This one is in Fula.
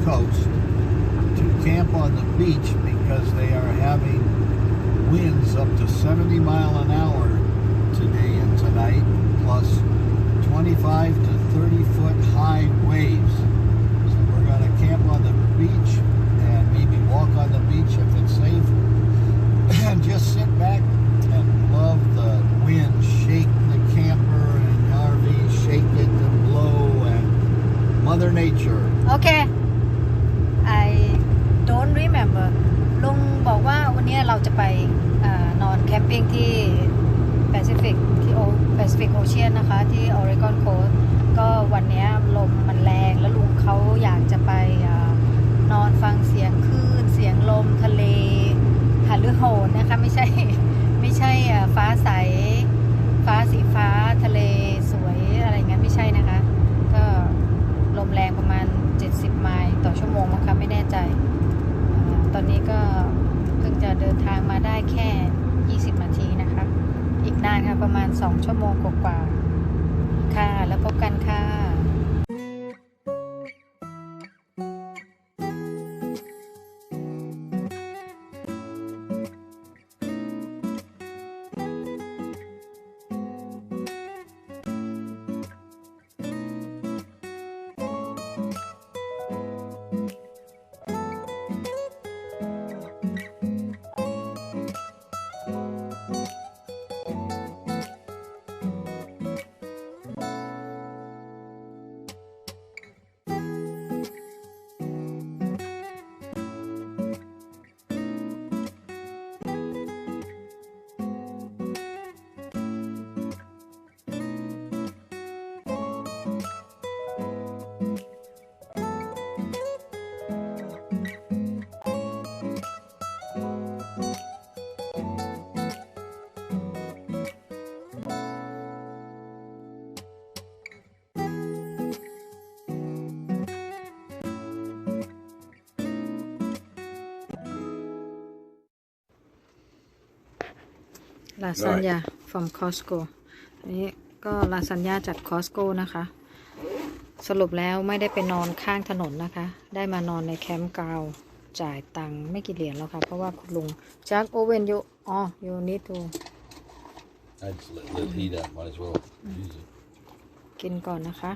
coast to camp on the beach because they are having winds up to 70 mile an hour today and tonight, plus 25 to 30 foot high waves. So we're going to camp on the beach and maybe walk on the beach if it's safe and just sit back and love the wind shake the camper and RV, shake it and blow and Mother Nature. Okay. I don't remember. ลุงบอกว่าวันนี้เราจะไปนอนแคมปิ้งที่แปซิฟิกที่แปซิฟิกโอเชียนนะคะที่ออริกอนโคสต์ก็วันนี้ลมมันแรงแล้วลุงเขาอยากจะไปนอนฟังเสียงคลื่นเสียงลมทะเลหฤโหนนะคะไม่ใช่ฟ้าใสฟ้าสีฟ้าทะเลสวยอะไรงั้นไม่ใช่นะคะก็ลมแรงประมาณ70ไมล์ต่อชั่วโมงมั้งคะไม่แน่ใจตอนนี้ก็เพิ่งจะเดินทางมาได้แค่20นาทีนะคะอีกนานค่ะประมาณ2ชั่วโมงกว่าๆค่ะแล้วพบกันค่ะลาซานญ่า from Costco อันนี้ก็ลาซานญ่าจาก Costco นะคะสรุปแล้วไม่ได้ไปนอนข้างถนนนะคะได้มานอนในแคมป์กราวด์จ่ายตังค์ไม่กี่เหรียญแล้วค่ะเพราะว่าคุณลุงจากโอเว่นyou need to I just let it heat up. Might as well use it. กินก่อนนะคะ